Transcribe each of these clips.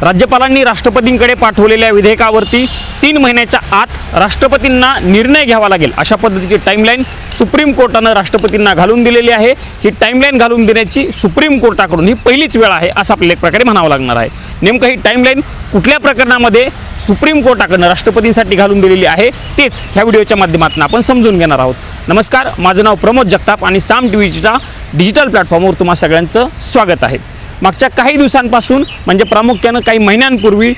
राज्यपालांनी राष्ट्रपतींकडे पाठवलेल्या विधेयकावरती 3 महिन्याच्या आत राष्ट्रपतींना निर्णय घ्यावा लागेल अशा पद्धतीची टाइमलाईन सुप्रीम कोर्टानं राष्ट्रपतींना घालून दिलेली आहे। ही टाइमलाईन घालून देण्याची सुप्रीम कोर्टाकडून ही पहिलीच वेळ आहे असं आपल्याला एक प्रकारे म्हणावं लागणार आहे। नेमकं ही टाइमलाईन कुठल्या प्रकरणामध्ये सुप्रीम कोर्टाकडून राष्ट्रपतींसाठी घालून दिलेली आहे तेच ह्या व्हिडिओच्या माध्यमातून आपण समजून घेणार आहोत। नमस्कार, माझं नाव प्रमोद जगताप आणि साम टीव्हीच्या डिजिटल प्लॅटफॉर्मवर तुम्हा सगळ्यांचं स्वागत आहे। मागच्या काही दिवसांपासून म्हणजे प्रामुख्याने काही महिन्यांपूर्वी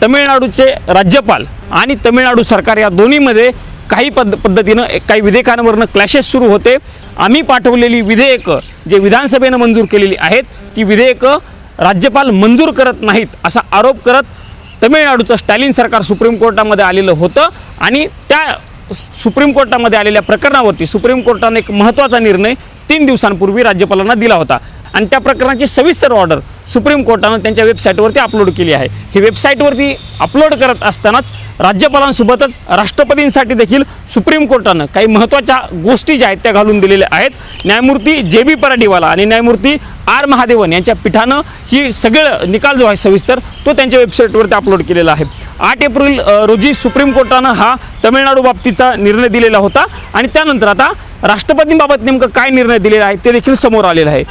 तमिळनाडूचे राज्यपाल आणि तमिळनाडू सरकार या दोन्हीमध्ये काही पद्धतीनं काही विधेयकांवरनं क्लॅशेस सुरू होते। आम्ही पाठवलेली विधेयकं जे विधानसभेनं मंजूर केलेली आहेत ती विधेयकं राज्यपाल मंजूर करत नाहीत असा आरोप करत तमिळनाडूचं स्टॅलिन सरकार सुप्रीम कोर्टामध्ये आलेलं होतं आणि त्या सुप्रीम कोर्टामध्ये आलेल्या प्रकरणावरती सुप्रीम कोर्टाने एक महत्त्वाचा निर्णय 3 दिवसांपूर्वी राज्यपालांना दिला होता आणि त्या प्रकरणाची सविस्तर ऑर्डर सुप्रीम कोर्टानं त्यांच्या वेबसाईटवरती अपलोड केली आहे। ही वेबसाईटवरती अपलोड करत असतानाच राज्यपालांसोबतच राष्ट्रपतींसाठी देखील सुप्रीम कोर्टानं काही महत्त्वाच्या गोष्टी ज्या आहेत त्या घालून दिलेल्या आहेत। न्यायमूर्ती JB परडीवाला आणि न्यायमूर्ती R महादेवन यांच्या पीठानं ही सगळं निकाल जो आहे सविस्तर तो त्यांच्या वेबसाईटवरती अपलोड केलेला आहे। 8 एप्रिल रोजी सुप्रीम कोर्टानं हा तमिळनाडू बाबतीचा निर्णय दिलेला होता आणि त्यानंतर आता राष्ट्रपतींबाबत नेमकं काय निर्णय दिलेला आहे ते देखील समोर आलेलं आहे।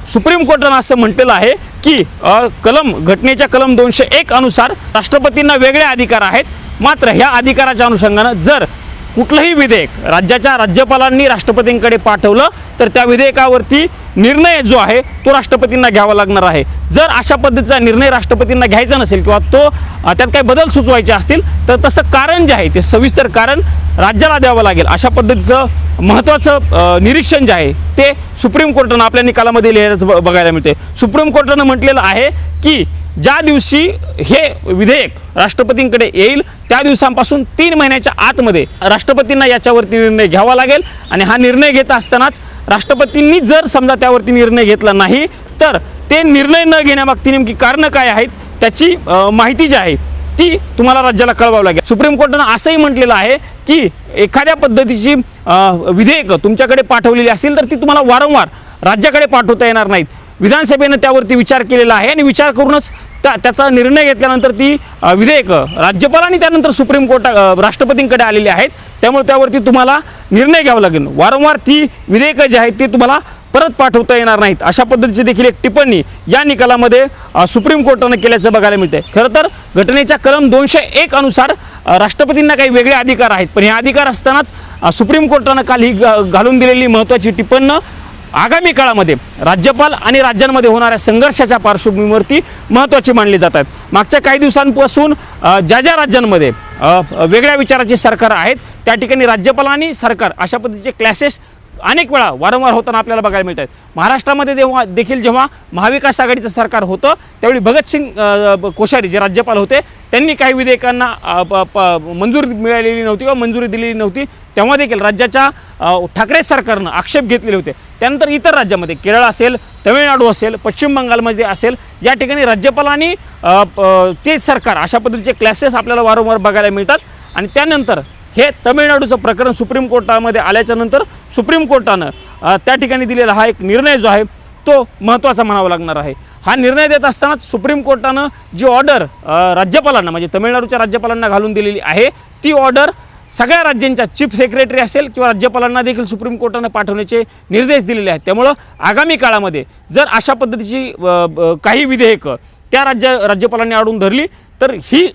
सुप्रीम कोर्टानं असं म्हटलेलं आहे की घटनेच्या कलम 201 अनुसार राष्ट्रपतींना वेगळे अधिकार आहेत, मात्र ह्या अधिकाराच्या अनुषंगानं जर कुठलंही विधेयक राज्याच्या राज्यपालांनी राष्ट्रपतींकडे पाठवलं तर त्या विधेयकावरती निर्णय जो आहे तो राष्ट्रपतींना घ्यावा लागणार आहे। जर अशा पद्धतीचा निर्णय राष्ट्रपतींना घ्यायचा नसेल किंवा तो त्यात काही बदल सुचवायचे असतील तर तसं कारण जे आहे ते सविस्तर कारण राज्याला द्यावं लागेल अशा पद्धतीचं महत्त्वाचं निरीक्षण जे आहे ते सुप्रीम कोर्टानं आपल्या निकालामध्ये लिहिल्याचं बघायला मिळते। सुप्रीम कोर्टानं म्हटलेलं आहे की ज्या दिवशी हे विधेयक राष्ट्रपतींकडे येईल त्या दिवसांपासून 3 महिन्याच्या आतमध्ये राष्ट्रपतींना याच्यावरती निर्णय घ्यावा लागेल आणि हा निर्णय घेत असतानाच राष्ट्रपतींनी जर समजा त्यावरती निर्णय घेतला नाही तर ते निर्णय न घेण्यामागची नेमकी कारणं काय आहेत त्याची माहिती जी आहे ती तुम्हाला राज्याला कळवावं लागेल। सुप्रीम कोर्टानं असंही म्हटलेलं आहे की एखाद्या पद्धतीची विधेयकं तुमच्याकडे पाठवलेली असेल तर ती तुम्हाला वारंवार राज्याकडे पाठवता येणार नाहीत। विधानसभेनं त्यावरती विचार केलेला आहे आणि विचार करूनच त्याचा निर्णय घेतल्यानंतर ती विधेयकं राज्यपालांनी त्यानंतर सुप्रीम राष्ट्रपतींकडे आलेली आहेत, त्यामुळे त्यावरती तुम्हाला निर्णय घ्यावा लागेल। वारंवार ती विधेयकं जी आहेत ती तुम्हाला परत पाठवता येणार नाहीत अशा पद्धतीची देखील एक टिप्पणी या निकालामध्ये सुप्रीम कोर्टानं केल्याचं बघायला मिळते। खरं तर घटनेच्या कलम 201 अनुसार राष्ट्रपतींना काही वेगळे अधिकार आहेत, पण हे अधिकार असतानाच सुप्रीम कोर्टानं काल ही घालून दिलेली महत्त्वाची टिप्पणी आगामी काळामध्ये राज्यपाल आणि राज्यांमध्ये होणाऱ्या संघर्षाच्या पार्श्वभूमीवरती महत्त्वाचे मानले जातात। मागच्या काही दिवसांपासून ज्या ज्या राज्यांमध्ये वेगळ्या विचाराचे सरकार आहेत त्या ठिकाणी राज्यपाल आणि सरकार अशा पद्धतीचे क्लॅशेस अनेक वेळा वारंवार होताना आपल्याला बघायला मिळतात। महाराष्ट्रामध्ये जेव्हा महाविकास आघाडीचं सरकार होतं त्यावेळी भगतसिंग कोश्यारी जे राज्यपाल होते त्यांनी काही विधेयकांना मंजुरी मिळालेली नव्हती किंवा मंजुरी दिलेली नव्हती, तेव्हा देखील राज्याच्या ठाकरे सरकारनं आक्षेप घेतलेले होते। त्यानंतर इतर राज्यामध्ये केरळ असेल, तमिळनाडू असेल, पश्चिम बंगालमध्ये असेल या ठिकाणी राज्यपालांनी ते सरकार अशा पद्धतीचे क्लॅशेस आपल्याला वारंवार बघायला मिळतात आणि त्यानंतर हे तमिळनाडूचं प्रकरण सुप्रीम कोर्टामध्ये आल्याच्या नंतर सुप्रीम कोर्टानं त्या ठिकाणी दिलेला हा एक निर्णय जो आहे तो महत्त्वाचा म्हणावा लागणार आहे। हा निर्णय देत असतानाच सुप्रीम कोर्टानं जी ऑर्डर राज्यपालांना म्हणजे तमिळनाडूच्या राज्यपालांना घालून दिलेली आहे ती ऑर्डर सगळ्या राज्यांच्या चीफ सेक्रेटरी असेल किंवा राज्यपालांना देखील सुप्रीम कोर्टानं पाठवण्याचे निर्देश दिलेले आहेत। त्यामुळं आगामी काळामध्ये जर अशा पद्धतीची काही विधेयकं त्या राज्यपालांनी आणून धरली तर ही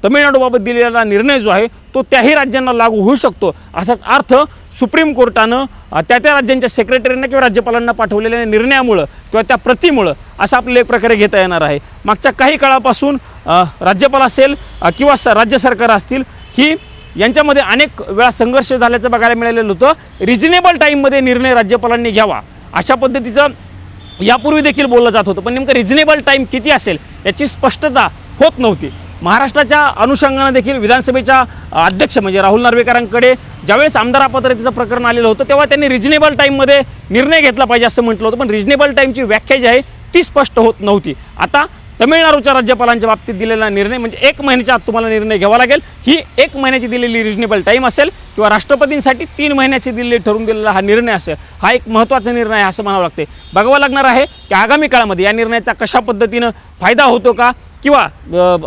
तमिळनाडूबाबत दिलेला निर्णय जो आहे तो त्याही राज्यांना लागू होऊ शकतो असाच अर्थ सुप्रीम कोर्टानं त्या राज्यांच्या सेक्रेटरींना किंवा राज्यपालांना पाठवलेल्या निर्णयामुळं किंवा त्या प्रतिमुळं असं आपल्याला एक प्रकारे घेता येणार आहे। मागच्या काही काळापासून राज्यपाल असेल किंवा राज्य सरकार असतील ही यांच्यामध्ये अनेक वेळा संघर्ष झाल्याचं बघायला मिळालेलं होतं। रिजनेबल टाईममध्ये निर्णय राज्यपालांनी घ्यावा अशा पद्धतीचं यापूर्वी देखील बोललं जात होतं, पण नेमकं रिजनेबल टाईम किती असेल याची स्पष्टता होत नव्हती। महाराष्ट्राच्या अनुषंगानं देखील विधानसभेच्या अध्यक्ष म्हणजे राहुल नार्वेकरांकडे ज्यावेळेस आमदार अपात्रतेचं प्रकरण आलेलं होतं तेव्हा त्यांनी रिजनेबल टाईममध्ये निर्णय घेतला पाहिजे असं म्हटलं होतं, पण रिजनेबल टाईमची व्याख्या जी आहे ती स्पष्ट होत नव्हती। आता तमिळनाडूच्या राज्यपालांच्या बाबतीत दिलेला निर्णय म्हणजे 1 महिन्याच्या आत तुम्हाला निर्णय घ्यावा लागेल, ही 1 महिन्याची दिलेली रिजनेबल टाईम असेल किंवा राष्ट्रपतींसाठी 3 महिन्याची दिलेली ठरवून दिलेला हा निर्णय असेल, हा एक महत्त्वाचा निर्णय आहे असं म्हणावं लागते. बघावं लागणार आहे की आगामी काळामध्ये या निर्णयाचा कशा पद्धतीनं फायदा होतो का, किंवा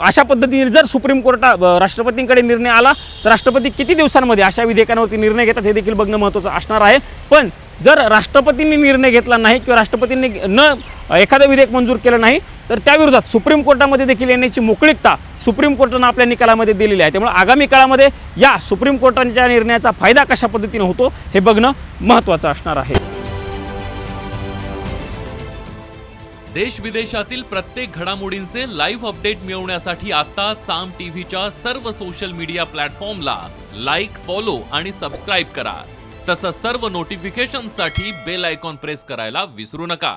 अशा पद्धतीने जर सुप्रीम कोर्टात राष्ट्रपतींकडे निर्णय आला तर राष्ट्रपती किती दिवसांमध्ये अशा विधेयकांवरती निर्णय घेतात हे देखील बघणं महत्त्वाचं असणार आहे. पण जर राष्ट्रपतींनी निर्णय घेतला नाही किंवा राष्ट्रपतींनी एखादं विधेयक मंजूर केलं नाही तर त्याविरोधात सुप्रीम कोर्टामध्ये देखील येण्याची मोकळीकता सुप्रीम कोर्टानं आपल्या निकालामध्ये दिलेली आहे. त्यामुळे आगामी काळामध्ये या सुप्रीम कोर्टाच्या निर्णयाचा फायदा कशा पद्धतीने होतो हे बघणं महत्त्वाचं असणार आहे. देश विदेशातील प्रत्येक घडामोडींचे लाईव्ह अपडेट मिळवण्यासाठी आता साम टीव्हीच्या सर्व सोशल मीडिया प्लॅटफॉर्मला लाईक, फॉलो आणि सबस्क्राईब करा. तसंच सर्व नोटिफिकेशनसाठी बेल आयकॉन प्रेस करायला विसरू नका.